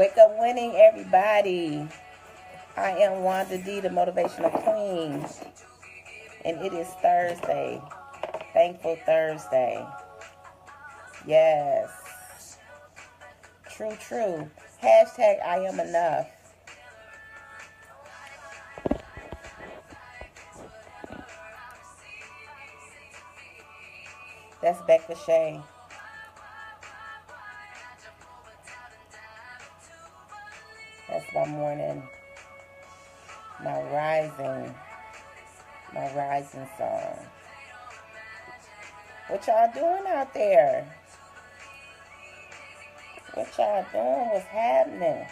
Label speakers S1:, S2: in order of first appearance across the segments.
S1: Wake up winning, everybody. I am Wanda D, the Motivational Queen, and it is Thursday. Thankful Thursday. Yes. True, true. Hashtag I am enough. That's Becca Shea. That's my morning, my rising song. What y'all doing out there? What y'all doing? What's happening?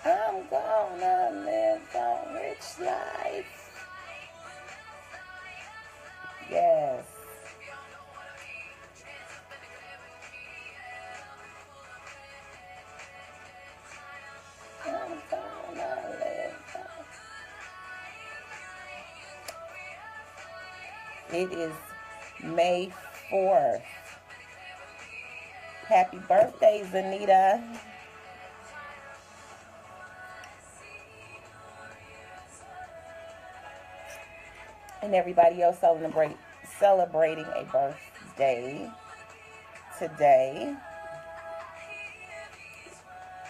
S1: I'm gonna live a rich life. Yes. I'm gonna live. It is May 4th. Happy birthday, Zanita. And everybody else celebrating a birthday today.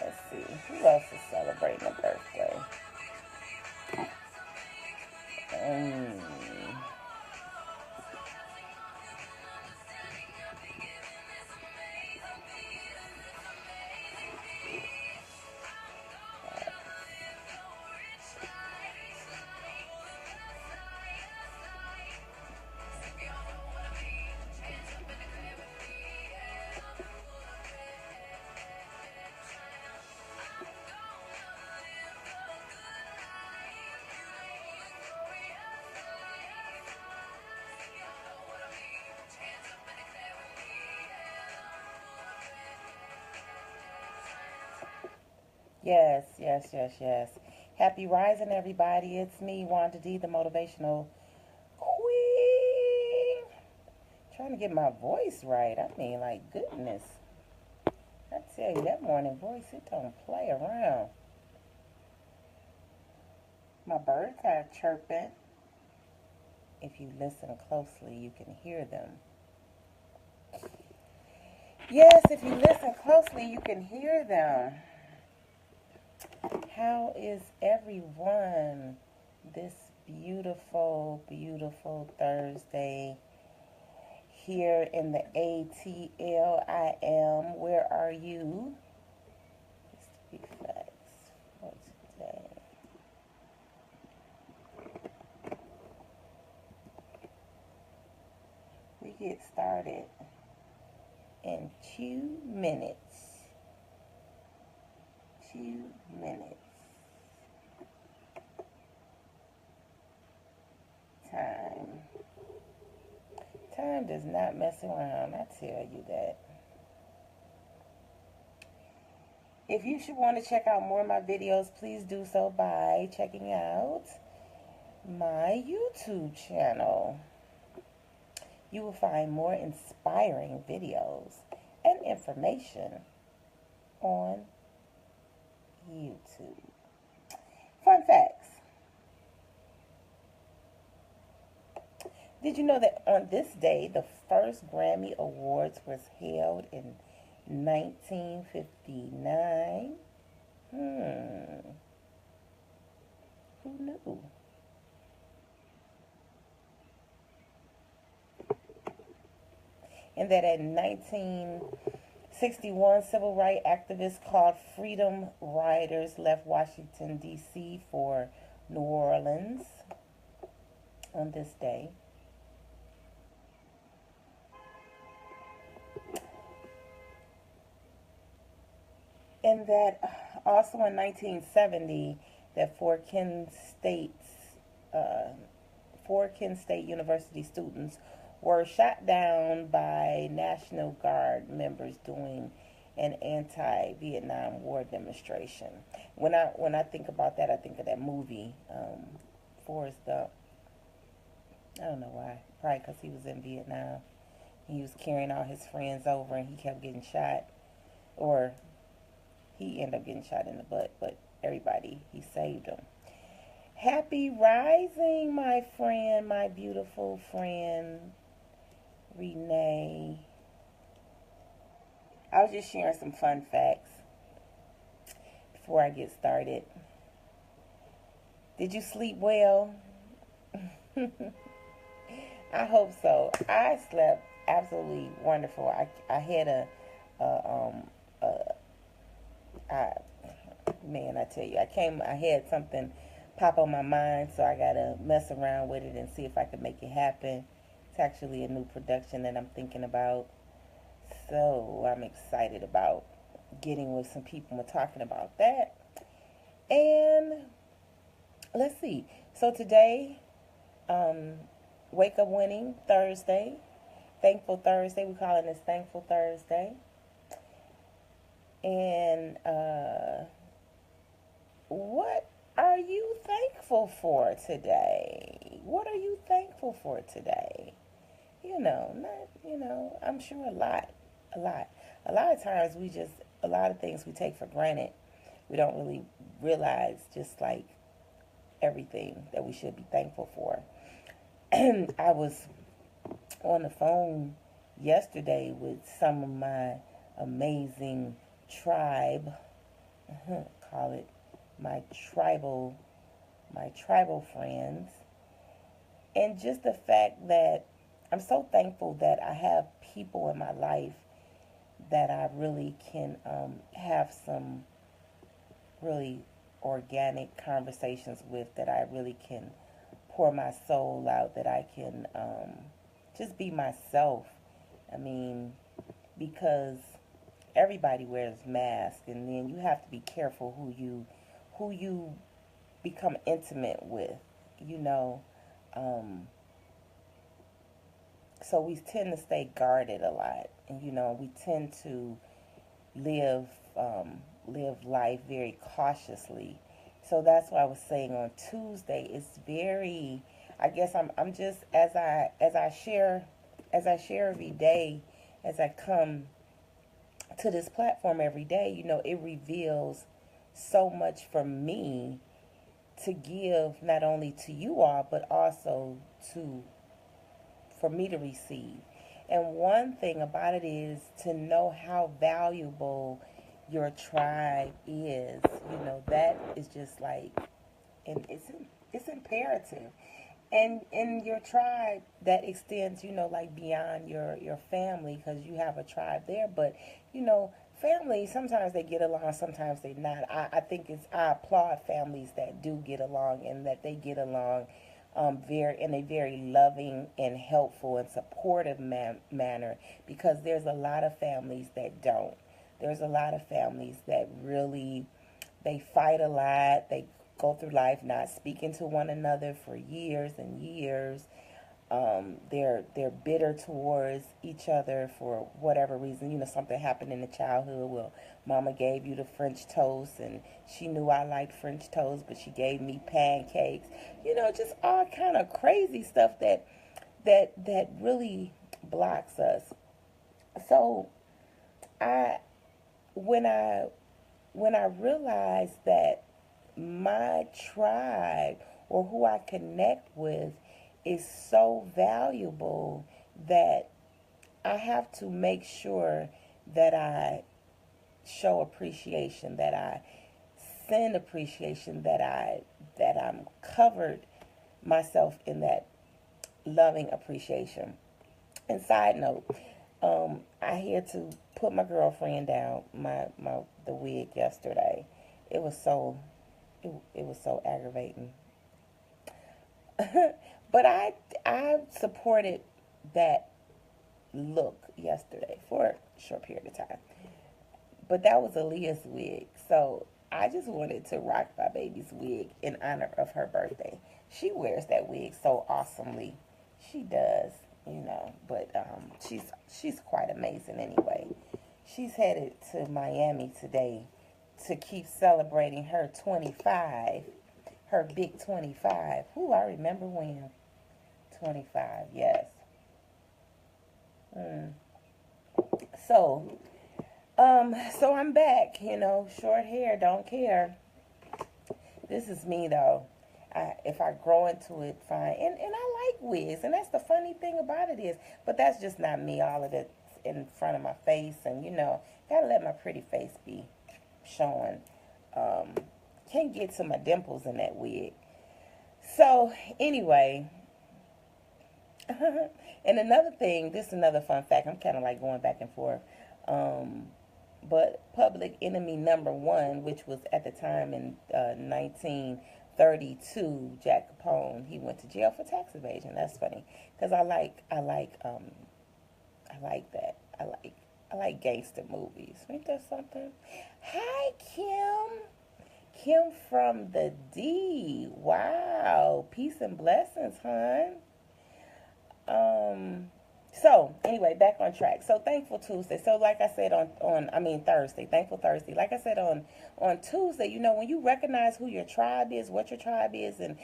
S1: Let's see, who else is celebrating a birthday? Yes, yes, yes, yes. Happy rising, everybody. It's me, Wanda D, the Motivational Queen. Trying to get my voice right. I mean, like, goodness. I tell you, that morning voice, it don't play around. My birds are chirping. If you listen closely, you can hear them. Yes, if you listen closely, you can hear them. How is everyone this beautiful, beautiful Thursday here in the ATL? I am. Where are you? Just to be facts for today. We get started in 2 minutes. 2 minutes. Time does not mess around, I tell you that. If you should want to check out more of my videos, please do so by checking out my YouTube channel. You will find more inspiring videos and information on YouTube. Fun facts. Did you know that on this day, the first Grammy Awards was held in 1959? Who knew? And that in 1961, civil rights activists called Freedom Riders left Washington, D.C. for New Orleans on this day. And that also in 1970, that four Kent State University students were shot down by National Guard members during an anti-Vietnam War demonstration. When I think about that, I think of that movie, Forrest Gump. I don't know why. Probably because he was in Vietnam. He was carrying all his friends over and he kept getting shot. or he ended up getting shot in the butt, but everybody, he saved them. Happy rising, my friend, my beautiful friend, Renee. I was just sharing some fun facts before I get started. Did you sleep well? I hope so. I slept absolutely wonderful. I had a I, man, I tell you, I had something pop on my mind, so I gotta mess around with it and see if I can make it happen. It's actually a new production that I'm thinking about, so I'm excited about getting with some people and talking about that. And let's see. So today, um, Wake Up Winning Thursday, Thankful Thursday. We're calling this Thankful Thursday. And what are you thankful for today? What are you thankful for today? I'm sure a lot. A lot of times a lot of things we take for granted. We don't really realize just like everything that we should be thankful for. I was on the phone yesterday with some of my amazing tribe, call it my tribal friends, and just the fact that I'm so thankful that I have people in my life that I really can have some really organic conversations with, that I really can pour my soul out, that I can just be myself. I mean, because everybody wears masks, and then you have to be careful who you become intimate with, you know. So we tend to stay guarded a lot, and we tend to live live life very cautiously. So that's why I was saying on Tuesday, it's very. I guess I'm just as I share every day, as I come to this platform every day. It reveals so much for me to give, not only to you all, but also to for me to receive. And one thing about it is to know how valuable your tribe is. That is just like, and it's imperative. And in your tribe, that extends, like beyond your family, because you have a tribe there. But family, sometimes they get along, sometimes they not. I applaud families that do get along, and that they get along very in a very loving and helpful and supportive manner, because there's a lot of families that don't. There's a lot of families that really, they fight a lot. They go through life not speaking to one another for years and years. They're bitter towards each other for whatever reason. Something happened in the childhood. Well, Mama gave you the French toast, and she knew I liked French toast, but she gave me pancakes. Just all kind of crazy stuff that really blocks us. So I when I when I realized that my tribe, or who I connect with, is so valuable, that I have to make sure that I show appreciation, that I send appreciation, that I'm covered myself in that loving appreciation. And side note, I had to put my girlfriend down the wig yesterday. It was so it was so aggravating. But I supported that look yesterday for a short period of time. But that was Aaliyah's wig. So I just wanted to rock my baby's wig in honor of her birthday. She wears that wig so awesomely. She does. But she's quite amazing anyway. She's headed to Miami today to keep celebrating her 25, her big 25. Ooh, I remember when. 25, yes. So, So I'm back, short hair, don't care. This is me though. If I grow into it, fine. And I like wigs, and that's the funny thing about it is, but that's just not me. All of it in front of my face, and gotta let my pretty face be showing. Um, can't get to my dimples in that wig. So anyway, and another thing, this is another fun fact. I'm kind of like going back and forth. Um, but public enemy number one, which was at the time in 1932, Jack Capone, he went to jail for tax evasion. That's funny because I like that. I like gangster movies. Ain't that something? Hi, Kim. Kim from the D. Wow. Peace and blessings, hon. Um, so anyway, back on track. So thankful Tuesday. So like I said Thursday, thankful Thursday. Like I said on Tuesday, when you recognize who your tribe is, what your tribe is, and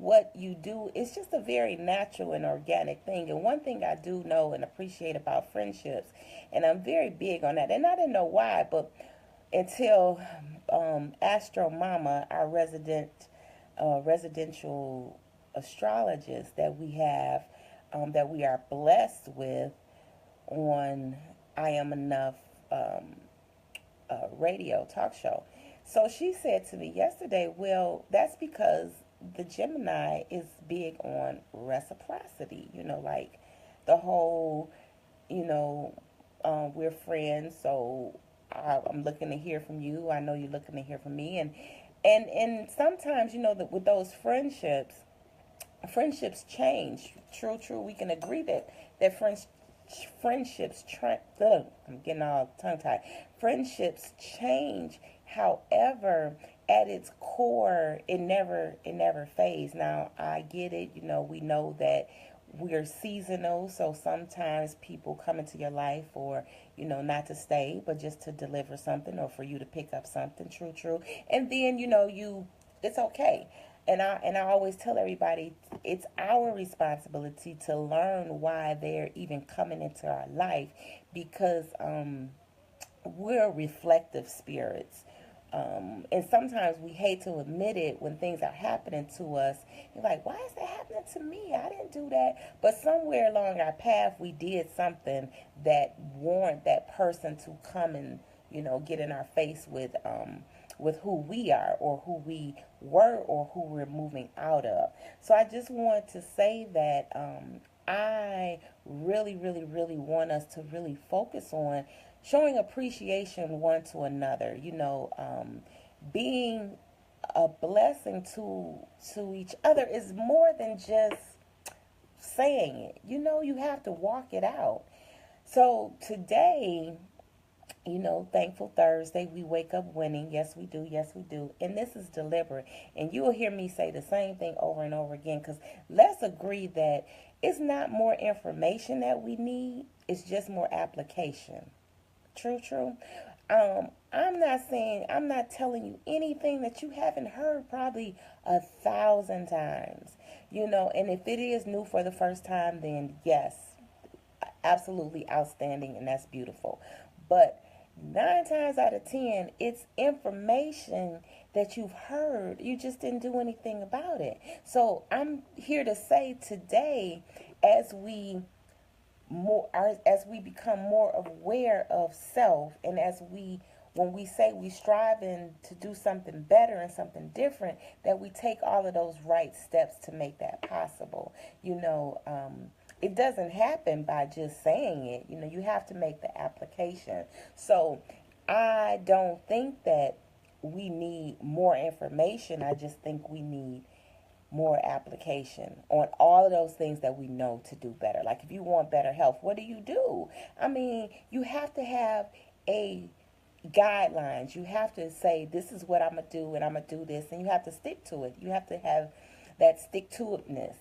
S1: what you do, it's just a very natural and organic thing. And one thing I do know and appreciate about friendships, and I'm very big on that, and I didn't know why, but until Astro Mama, our residential astrologist that we are blessed with on I Am Enough radio talk show. So she said to me yesterday, well, that's because the Gemini is big on reciprocity, like the whole, we're friends, so I'm looking to hear from you. I know you're looking to hear from me. And sometimes, that with those friendships change. True. We can agree that I'm getting all tongue tied. Friendships change. However, at its core, it never fades. Now, I get it. We know that we're seasonal, so sometimes people come into your life for, not to stay, but just to deliver something or for you to pick up something. True. And then, it's okay. And I always tell everybody it's our responsibility to learn why they're even coming into our life because we're reflective spirits. And sometimes we hate to admit it when things are happening to us. You're like, why is that happening to me? I didn't do that. But somewhere along our path, we did something that warrant that person to come and, get in our face with who we are or who we were or who we're moving out of. So I just want to say that I really, really, really want us to really focus on showing appreciation one to another, being a blessing to each other is more than just saying it. You have to walk it out. So today, thankful Thursday, we wake up winning. Yes, we do. Yes, we do. And this is deliberate. And you will hear me say the same thing over and over again because let's agree that it's not more information that we need. It's just more application. True. I'm not telling you anything that you haven't heard probably 1,000 times, and if it is new for the first time, then yes, absolutely outstanding, and that's beautiful. But 9 times out of 10, it's information that you've heard. You just didn't do anything about it. So I'm here to say today, as we become more aware of self, and when we say we striving to do something better and something different, that we take all of those right steps to make that possible. It doesn't happen by just saying it. You have to make the application. So I don't think that we need more information. I just think we need more application on all of those things that we know to do better. Like if you want better health, what do? I mean, you have to have a guidelines. You have to say, this is what I'm going to do, and I'm going to do this, and you have to stick to it. You have to have that stick-to-itness.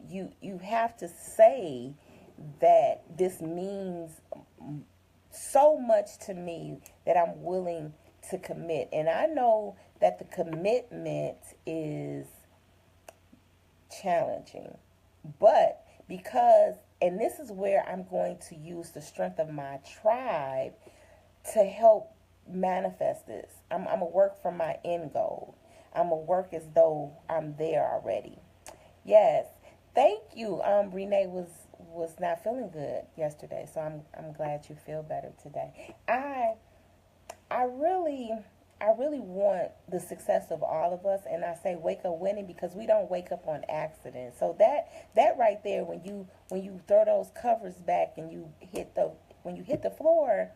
S1: You have to say that this means so much to me that I'm willing to commit. And I know that the commitment is challenging, but because And this is where I'm going to use the strength of my tribe to help manifest this. I'm going to work from my end goal. I'm going to work as though I'm there already. Yes. Thank you. Renee was not feeling good yesterday, so I'm glad you feel better today. I really I really want the success of all of us, and I say wake up winning because we don't wake up on accident. So that right there, when you throw those covers back and you hit the when you hit the floor,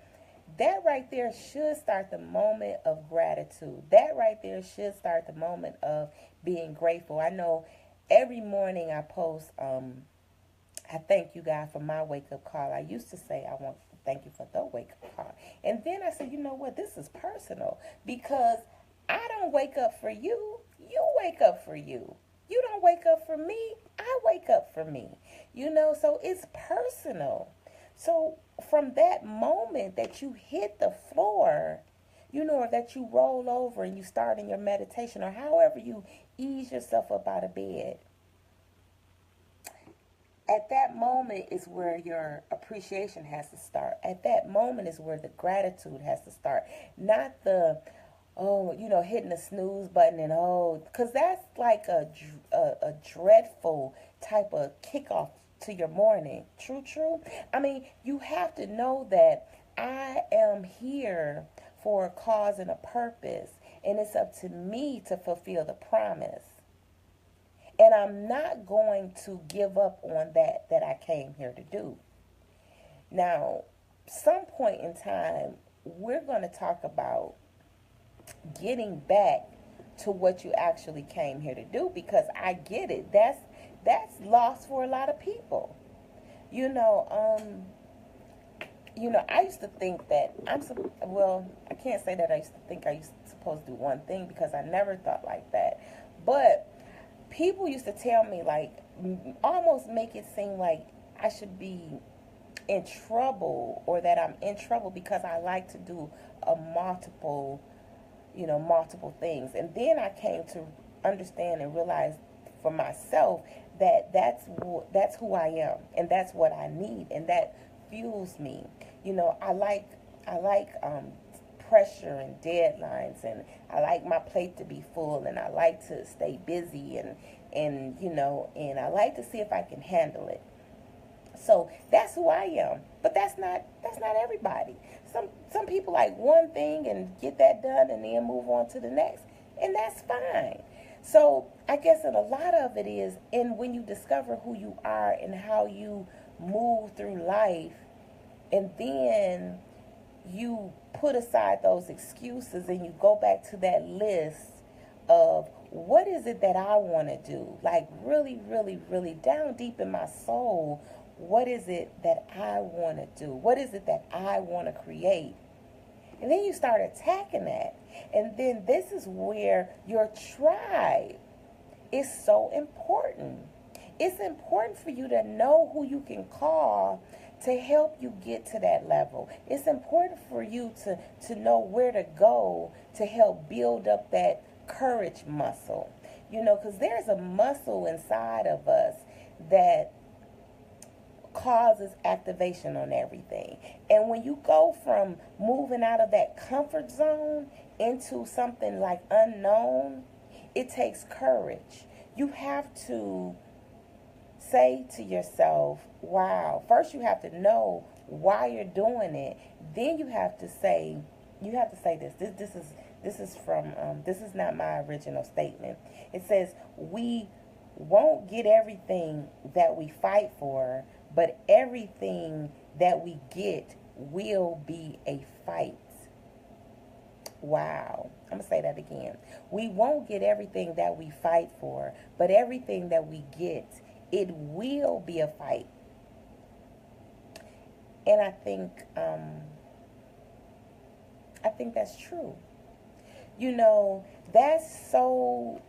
S1: that right there should start the moment of gratitude. That right there should start the moment of being grateful. I know every morning I post I thank you, God, for my wake up call. I used to say I want to thank you for the wake up call. And then I said, you know what? This is personal because I don't wake up for you. You wake up for you. You don't wake up for me. I wake up for me. So it's personal. So from that moment that you hit the floor, or that you roll over and you start in your meditation or however you ease yourself up out of bed, at that moment is where your appreciation has to start. At that moment is where the gratitude has to start. Not the, hitting the snooze button and, because that's like a dreadful type of kickoff to your morning. True, true. I mean, you have to know that I am here for a cause and a purpose, and it's up to me to fulfill the promise. And I'm not going to give up on that I came here to do. Now, some point in time, we're going to talk about getting back to what you actually came here to do, because I get it. That's lost for a lot of people. I used to think that I can't say that I used to think I used to supposed to do one thing because I never thought like that. But people used to tell me, like, almost make it seem like I should be in trouble, or that I'm in trouble because I like to do multiple things. And then I came to understand and realize for myself that that's who I am, and that's what I need, and that fuels me. I like pressure and deadlines, and I like my plate to be full, and I like to stay busy, and I like to see if I can handle it. So that's who I am. But that's not everybody. Some people like one thing and get that done and then move on to the next, and that's fine. So I guess that a lot of it is in when you discover who you are and how you move through life, and then you put aside those excuses and you go back to that list of what is it that I want to do? Like really, really, really down deep in my soul, what is it that I want to do? What is it that I want to create? And then you start attacking that. And then this is where your tribe is so important. It's important for you to know who you can call to help you get to that level. It's important for you to know where to go to help build up that courage muscle. Because there's a muscle inside of us that causes activation on everything. And when you go from moving out of that comfort zone into something like unknown, it takes courage. You have to say to yourself, wow. First you have to know why you're doing it. Then you have to say this. This is not my original statement. It says, we won't get everything that we fight for, but everything that we get will be a fight. Wow. I'm going to say that again. We won't get everything that we fight for, but everything that we get, it will be a fight. And I think that's true. That's so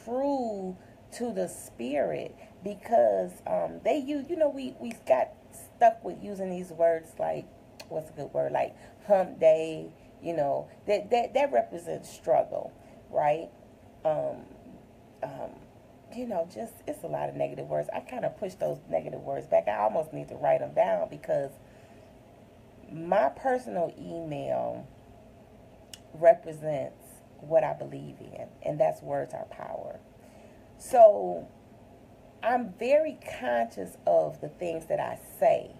S1: true to the spirit, because they use, we got stuck with using these words like, what's a good word, like hump day, that represents struggle, right? just it's a lot of negative words. I kind of push those negative words back. I almost need to write them down because my personal email represents what I believe in, and that's words are power. So I'm very conscious of the things that I say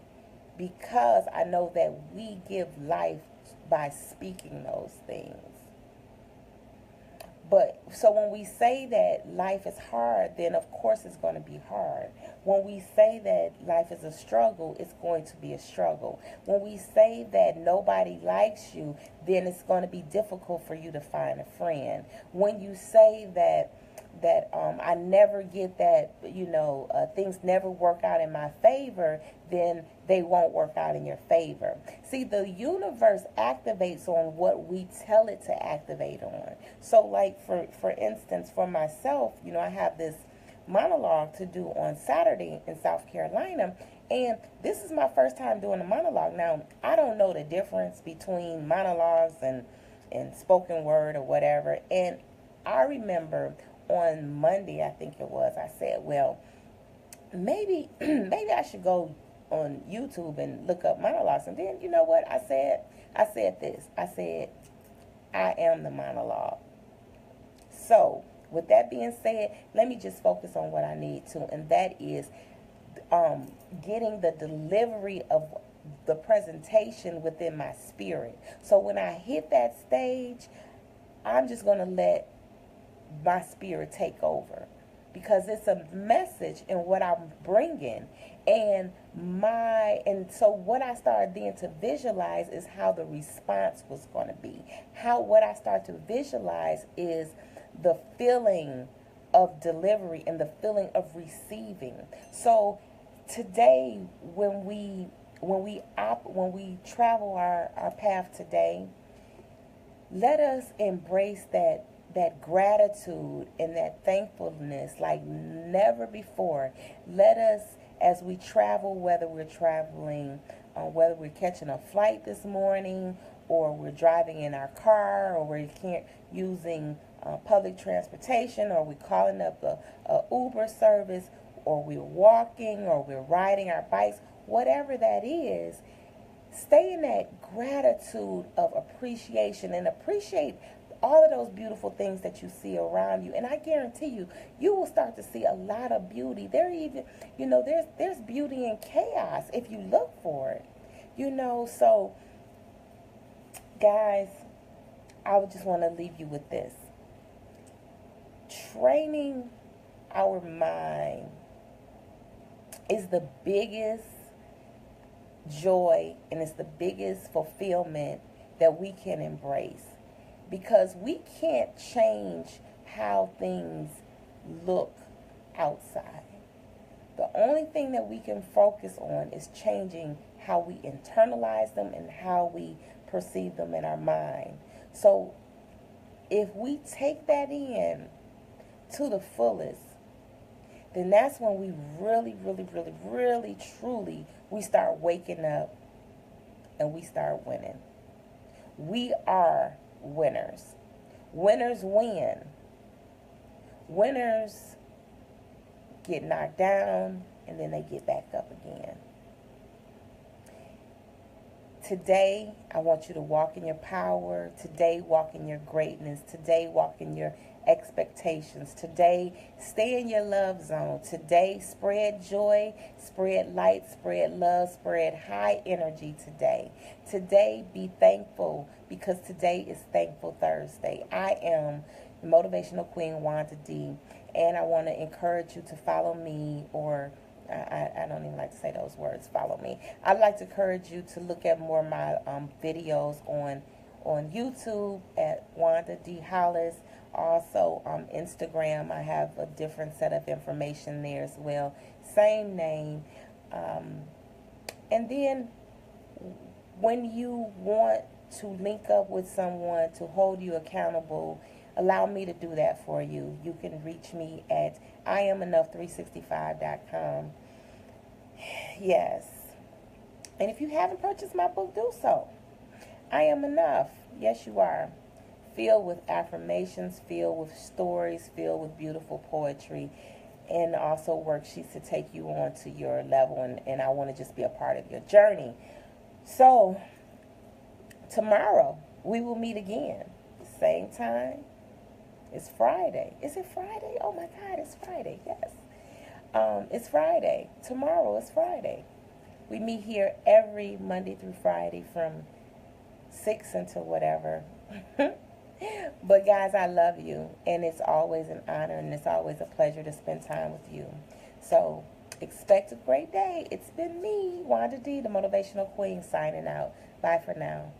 S1: because I know that we give life by speaking those things. But so when we say that life is hard, then of course it's going to be hard. When we say that life is a struggle, it's going to be a struggle. When we say that nobody likes you, then it's going to be difficult for you to find a friend. When you say that I never get that, things never work out in my favor, then they won't work out in your favor. See, the universe activates on what we tell it to activate on. So, like, for instance, for myself, I have this monologue to do on Saturday in South Carolina, and this is my first time doing a monologue. Now, I don't know the difference between monologues and spoken word or whatever, and I remember on Monday, I think it was, I said, well, maybe I should go on YouTube and look up monologues. And then, you know what I said? I said this. I said, I am the monologue. So, with that being said, let me just focus on what I need to, and that is getting the delivery of the presentation within my spirit. So when I hit that stage, I'm just going to let my spirit take over because it's a message in what I'm bringing. And so what I started then to visualize is how the response was going to be. What I start to visualize is the feeling of delivery and the feeling of receiving. So today, when we travel our path today, let us embrace that gratitude and that thankfulness like never before. Let us, as we travel, whether we're catching a flight this morning, or we're driving in our car, or we're using public transportation, or we're calling up a Uber service, or we're walking, or we're riding our bikes, whatever that is, stay in that gratitude of appreciation and appreciate all of those beautiful things that you see around you. And I guarantee you, you will start to see a lot of beauty. There's beauty in chaos if you look for it. So guys, I would just want to leave you with this. Training our mind is the biggest joy and it's the biggest fulfillment that we can embrace, because we can't change how things look outside. The only thing that we can focus on is changing how we internalize them and how we perceive them in our mind. So if we take that in to the fullest, then that's when we really, really, really, really, truly, we start waking up and we start winning. We are winners. Winners win. Winners get knocked down and then they get back up again. Today, I want you to walk in your power. Today, walk in your greatness. Today, walk in your expectations. Today, stay in your love zone. Today, spread joy, spread light, spread love, spread high energy today. Today, be thankful, because today is Thankful Thursday. I am the Motivational Queen Wanda D, and I want to encourage you to follow me, or I don't even like to say those words, follow me. I'd like to encourage you to look at more of my videos on YouTube at Wanda D Hollis. Also on Instagram, I have a different set of information there as well. Same name. And then when you want to link up with someone to hold you accountable, allow me to do that for you. You can reach me at IamEnough365.com. Yes. And if you haven't purchased my book, do so. I Am Enough. Yes, you are. Filled with affirmations, filled with stories, filled with beautiful poetry. and also worksheets to take you on to your level. And I want to just be a part of your journey. So tomorrow we will meet again. Same time. It's Friday. Is it Friday? Oh my God, it's Friday. Yes. It's Friday. Tomorrow is Friday. We meet here every Monday through Friday from 6 until whatever. But guys, I love you, and it's always an honor, and it's always a pleasure to spend time with you. So expect a great day. It's been me, Wanda D, the Motivational Queen, signing out. Bye for now.